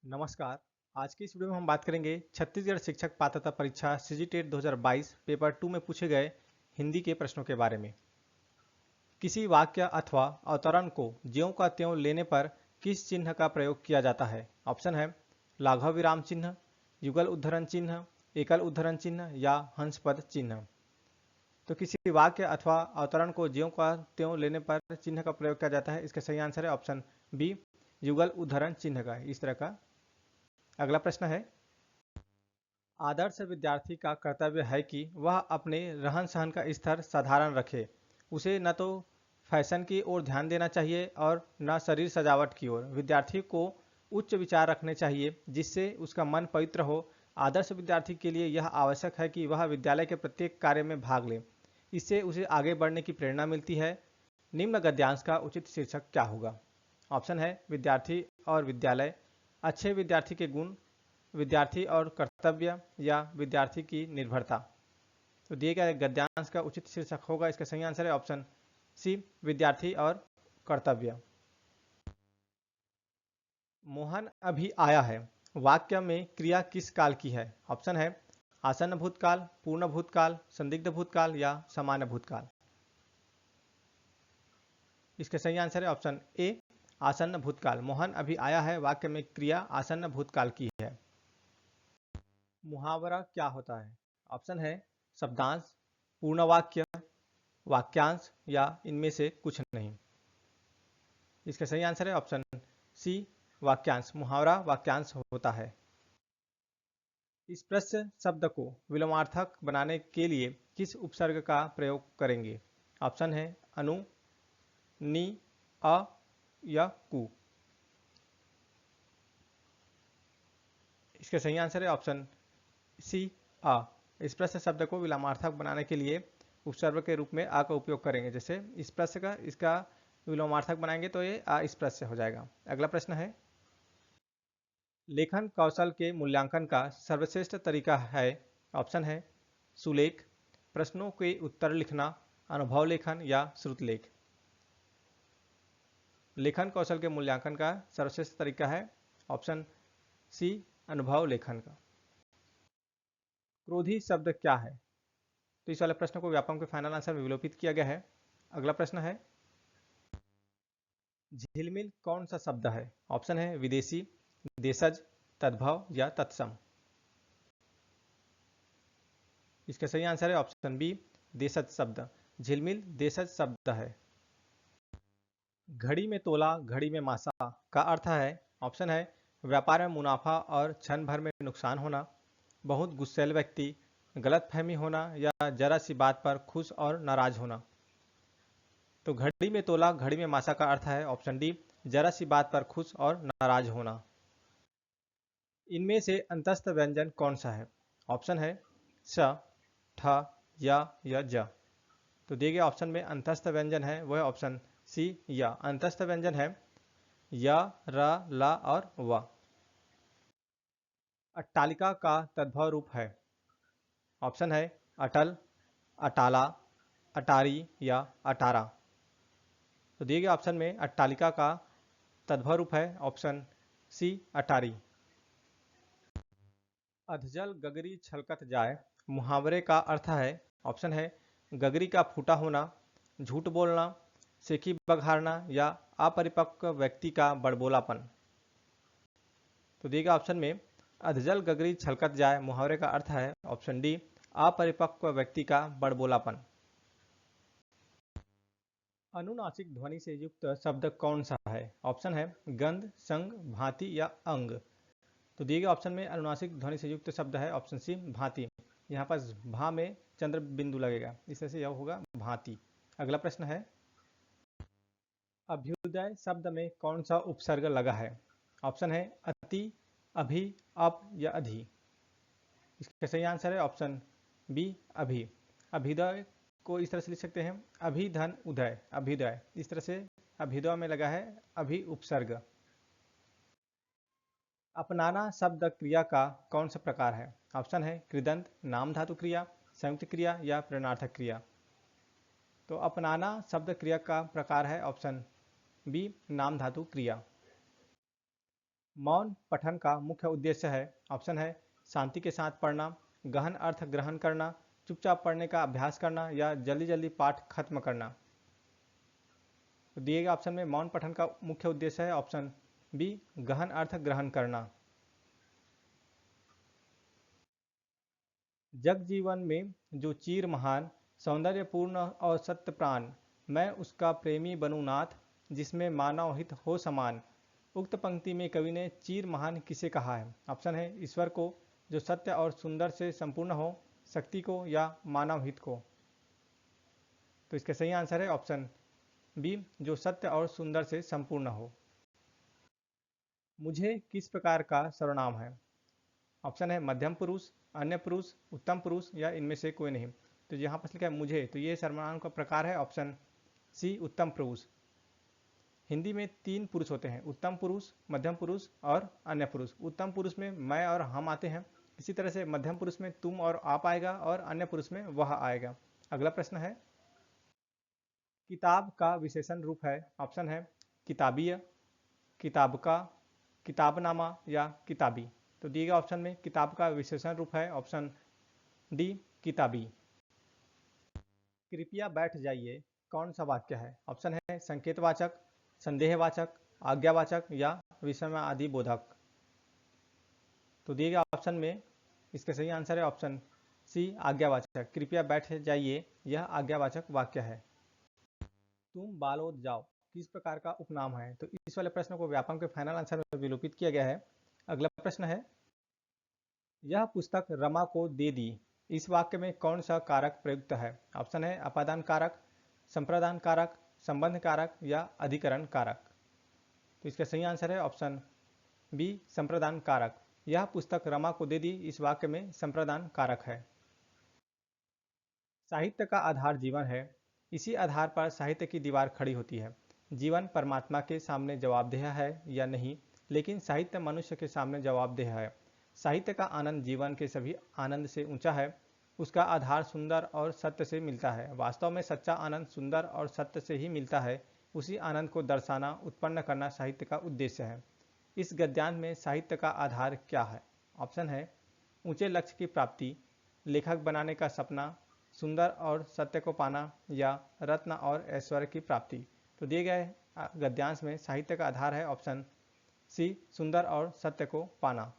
नमस्कार। आज की इस वीडियो में हम बात करेंगे छत्तीसगढ़ शिक्षक पात्रता परीक्षा सीजीटेट 2022 पेपर 2 में पूछे गए हिंदी के प्रश्नों के बारे में। किसी वाक्य अथवा अवतरण को ज्यों का त्यों लेने पर किस चिन्ह का प्रयोग किया जाता है? ऑप्शन है लाघव विराम चिन्ह, युगल उद्धरण चिन्ह, एकल उद्धरण चिन्ह या हंसपद चिन्ह। तो किसी वाक्य अथवा अवतरण को ज्यों का त्यों लेने पर चिन्ह का प्रयोग किया जाता है, इसका सही आंसर है ऑप्शन बी, युगल उद्धरण चिन्ह का इस तरह का। अगला प्रश्न है, आदर्श विद्यार्थी का कर्तव्य है कि वह अपने रहन सहन का स्तर साधारण रखे। उसे न तो फैशन की ओर ध्यान देना चाहिए और न शरीर सजावट की ओर। विद्यार्थी को उच्च विचार रखने चाहिए जिससे उसका मन पवित्र हो। आदर्श विद्यार्थी के लिए यह आवश्यक है कि वह विद्यालय के प्रत्येक कार्य में भाग ले। इससे उसे आगे बढ़ने की प्रेरणा मिलती है। निम्न गद्यांश का उचित शीर्षक क्या होगा? ऑप्शन है विद्यार्थी और विद्यालय, अच्छे विद्यार्थी के गुण, विद्यार्थी और कर्तव्य या विद्यार्थी की निर्भरता। तो दिए गए गद्यांश का उचित शीर्षक होगा, इसका सही आंसर है ऑप्शन सी, विद्यार्थी और कर्तव्य। मोहन अभी आया है वाक्य में क्रिया किस काल की है? ऑप्शन है आसन्न भूतकाल, पूर्ण भूतकाल, संदिग्ध भूतकाल या सामान्य भूतकाल। इसका सही आंसर है ऑप्शन ए, आसन्न भूतकाल। मोहन अभी आया है वाक्य में क्रिया आसन्न भूतकाल की है। मुहावरा क्या होता है? ऑप्शन है शब्दांश, पूर्ण वाक्य, वाक्यांश या इनमें से कुछ नहीं। इसका सही आंसर है ऑप्शन सी, वाक्यांश। मुहावरा वाक्यांश होता है। इस प्रश्न शब्द को विलोमार्थक बनाने के लिए किस उपसर्ग का प्रयोग करेंगे? ऑप्शन है अनु, नि, अ या कु। इसका सही आंसर है ऑप्शन सी, अ। इस प्रश्न शब्द को विलोमार्थक बनाने के लिए उपसर्ग के रूप में आ का उपयोग करेंगे। जैसे इस प्रश्न का इसका विलोमार्थक बनाएंगे तो ये आ इस प्रश्न से हो जाएगा। अगला प्रश्न है, लेखन कौशल के मूल्यांकन का सर्वश्रेष्ठ तरीका है? ऑप्शन है सुलेख, प्रश्नों के उत्तर लिखना, अनुभव लेखन या श्रुतलेख। लेखन कौशल के मूल्यांकन का सर्वश्रेष्ठ तरीका है ऑप्शन सी, अनुभव लेखन का। क्रोधी शब्द क्या है? तो इस वाले प्रश्न को व्यापक के फाइनल आंसर में विलोपित किया गया है। अगला प्रश्न है, झिलमिल कौन सा शब्द है? ऑप्शन है विदेशी, देशज, तद्भव या तत्सम। इसका सही आंसर है ऑप्शन बी, देशज शब्द। झिलमिल देशज शब्द है। घड़ी में तोला घड़ी में मासा का अर्थ है? ऑप्शन है व्यापार में मुनाफा और क्षण भर में नुकसान होना, बहुत गुस्सैल व्यक्ति, गलतफहमी होना या जरा सी बात पर खुश और नाराज होना। तो घड़ी में तोला घड़ी में मासा का अर्थ है ऑप्शन डी, जरा सी बात पर खुश और नाराज होना। इनमें से अंतस्थ व्यंजन कौन सा है? ऑप्शन है स, ठ या ज। तो दिए गए ऑप्शन में अंतस्थ व्यंजन है वह ऑप्शन सी या। अंतस्थ व्यंजन है य, र, ल और व। अट्टालिका का तद्भव रूप है? ऑप्शन है अटल, अटाला, अटारी या अटारा। तो दिए गए ऑप्शन में अट्टालिका का तद्भव रूप है ऑप्शन सी, अटारी। अधजल गगरी छलकत जाए मुहावरे का अर्थ है? ऑप्शन है गगरी का फूटा होना, झूठ बोलना, सेखी बघाड़ना या अपरिपक्व व्यक्ति का बड़बोलापन। तो दिए गए ऑप्शन में अधजल गगरी छलकत जाए मुहावरे का अर्थ है ऑप्शन डी, अपरिपक्व व्यक्ति का बड़बोलापन। अनुनासिक ध्वनि से युक्त शब्द कौन सा है? ऑप्शन है गंध, संग, भांति या अंग। तो दिए गए ऑप्शन में अनुनासिक ध्वनि से युक्त शब्द है ऑप्शन सी, भांति। यहाँ पर भा में चंद्र बिंदु लगेगा, इस तरह से यह होगा भांति। अगला प्रश्न है, अभ्युदय शब्द में कौन सा उपसर्ग लगा है? ऑप्शन है अति, अभि, अप या अधि। इसका सही आंसर है ऑप्शन बी, अभि। अभ्युदय को इस तरह से लिख सकते हैं अभिधन उदय, अभ्युदय। इस तरह से अभ्युदय में लगा है अभि उपसर्ग। अपनाना शब्द क्रिया का कौन सा प्रकार है? ऑप्शन है कृदंत, नाम धातु क्रिया, संयुक्त क्रिया या प्रेरणार्थक क्रिया। तो अपनाना शब्द क्रिया का प्रकार है ऑप्शन बी, नाम धातु क्रिया। मौन पठन का मुख्य उद्देश्य है। ऑप्शन है शांति के साथ पढ़ना, गहन अर्थ ग्रहण करना, चुपचाप पढ़ने का अभ्यास करना या जल्दी जल्दी पाठ खत्म करना। तो दिए गए ऑप्शन में मौन पठन का मुख्य उद्देश्य है ऑप्शन बी, गहन अर्थ ग्रहण करना। जग जीवन में जो चीर महान, सौंदर्यपूर्ण और सत्य प्राण, मैं उसका प्रेमी बनूं नाथ, जिसमें मानव हित हो समान। उक्त पंक्ति में कवि ने चीर महान किसे कहा है? ऑप्शन है ईश्वर को, जो सत्य और सुंदर से संपूर्ण हो, शक्ति को या मानव हित को। तो इसका सही आंसर है ऑप्शन बी, जो सत्य और सुंदर से संपूर्ण हो। मुझे किस प्रकार का सर्वनाम है? ऑप्शन है मध्यम पुरुष, अन्य पुरुष, उत्तम पुरुष या इनमें से कोई नहीं। तो यहाँ पर लिखा है मुझे, तो ये सर्वनाम का प्रकार है ऑप्शन सी, उत्तम पुरुष। हिंदी में 3 पुरुष होते हैं, उत्तम पुरुष, मध्यम पुरुष और अन्य पुरुष। उत्तम पुरुष में मैं और हम आते हैं, इसी तरह से मध्यम पुरुष में तुम और आप आएगा और अन्य पुरुष में वह आएगा। अगला प्रश्न है, किताब का विशेषण रूप है। ऑप्शन है किताबीय, किताब का, किताबनामा या किताबी। तो दिए गए ऑप्शन में किताब का विशेषण रूप है ऑप्शन डी, किताबी। कृपया बैठ जाइए कौन सा वाक्य है? ऑप्शन है संकेतवाचक, संदेहवाचक, आज्ञावाचक या विषमयादि बोधक। तो दिए गए ऑप्शन में इसका सही आंसर है ऑप्शन सी, आज्ञावाचक। कृपया बैठ जाइए यह आज्ञावाचक वाक्य है। तुम बालोद जाओ किस प्रकार का उपनाम है? तो इस वाले प्रश्न को व्यापक के फाइनल आंसर में विलोपित किया गया है। अगला प्रश्न है, यह पुस्तक रमा को दे दी, इस वाक्य में कौन सा कारक प्रयुक्त है? ऑप्शन है अपादान कारक, संप्रदान कारक, संबंध कारक या अधिकरण कारक। तो इसका सही आंसर है ऑप्शन बी, संप्रदान कारक। यह पुस्तक रमा को दे दी, इस वाक्य में संप्रदान कारक है। साहित्य का आधार जीवन है, इसी आधार पर साहित्य की दीवार खड़ी होती है। जीवन परमात्मा के सामने जवाबदेह है या नहीं, लेकिन साहित्य मनुष्य के सामने जवाबदेह है। साहित्य का आनंद जीवन के सभी आनंद से ऊंचा है। उसका आधार सुंदर और सत्य से मिलता है। वास्तव में सच्चा आनंद सुंदर और सत्य से ही मिलता है। उसी आनंद को दर्शाना, उत्पन्न करना साहित्य का उद्देश्य है। इस गद्यांश में साहित्य का आधार क्या है? ऑप्शन है ऊंचे लक्ष्य की प्राप्ति, लेखक बनाने का सपना, सुंदर और सत्य को पाना या रत्न और ऐश्वर्य की प्राप्ति। तो दिए गए गद्यांश में साहित्य का आधार है ऑप्शन सी, सुंदर और सत्य को पाना।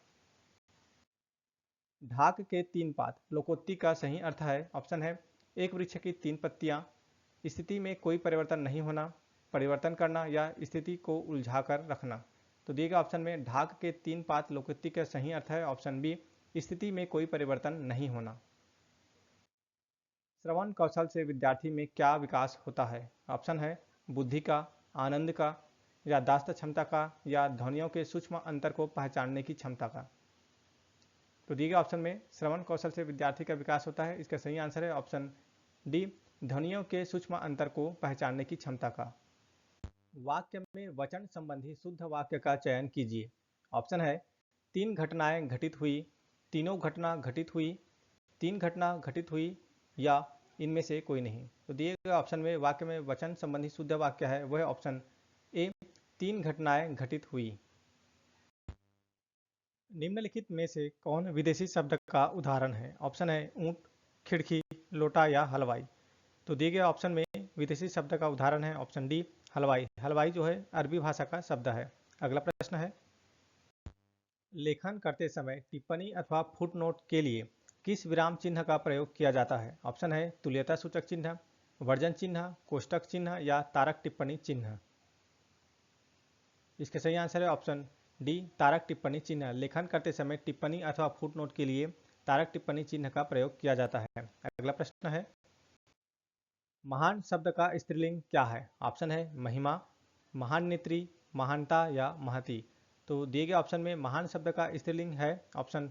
ढाक के 3 पात लोकोक्ति का सही अर्थ है। ऑप्शन है एक वृक्ष की 3 पत्तियां, स्थिति में कोई परिवर्तन नहीं होना, परिवर्तन करना या स्थिति को उलझाकर रखना। तो दिए गए ऑप्शन में ढाक के 3 पात लोकोक्ति का सही अर्थ है ऑप्शन बी, स्थिति में कोई परिवर्तन नहीं होना। श्रवण कौशल से विद्यार्थी में क्या विकास होता है? ऑप्शन है बुद्धि का, आनंद का, याददाश्त क्षमता का या ध्वनियों के सूक्ष्म अंतर को पहचानने की क्षमता का। तो दिए गए ऑप्शन में श्रवण कौशल से विद्यार्थी का विकास होता है, इसका सही आंसर है ऑप्शन डी, ध्वनियों के सूक्ष्म अंतर को पहचानने की क्षमता का। वाक्य में वचन संबंधी शुद्ध वाक्य का चयन कीजिए। ऑप्शन है 3 घटनाएं घटित हुई, तीनों घटना घटित हुई, 3 घटना घटित हुई या इनमें से कोई नहीं। तो दिए गए ऑप्शन में वाक्य में वचन संबंधी शुद्ध वाक्य है वह ऑप्शन ए, 3 घटनाएं घटित हुई। निम्नलिखित में से कौन विदेशी शब्द का उदाहरण है? ऑप्शन है ऊंट, खिड़की, लोटा या हलवाई। तो दिए गए ऑप्शन में विदेशी शब्द का उदाहरण है ऑप्शन डी, हलवाई। हलवाई जो है अरबी भाषा का शब्द है। अगला प्रश्न है, लेखन करते समय टिप्पणी अथवा फुटनोट के लिए किस विराम चिन्ह का प्रयोग किया जाता है? ऑप्शन है तुल्यता सूचक चिन्ह, वर्जन चिन्ह, कोष्टक चिन्ह या तारक टिप्पणी चिन्ह। इसके सही आंसर है ऑप्शन डी, तारक टिप्पणी चिन्ह। लेखन करते समय टिप्पणी अथवा फुटनोट के लिए तारक टिप्पणी चिन्ह का प्रयोग किया जाता है। अगला प्रश्न है, महान शब्द का स्त्रीलिंग क्या है? ऑप्शन है महिमा, महान्नेत्री, महानता या महती। तो दिए गए ऑप्शन में महान शब्द का स्त्रीलिंग है ऑप्शन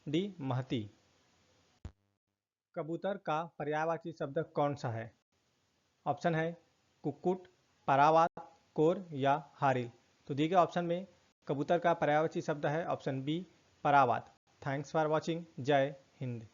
डी, महती। कबूतर का पर्यायवाची शब्द कौन सा है? ऑप्शन है कुक्कुट, परावात, कोर या हारिल। तो दिए गए ऑप्शन में कबूतर का पर्यायवाची शब्द है ऑप्शन बी, परावात। Thanks for watching. जय हिंद।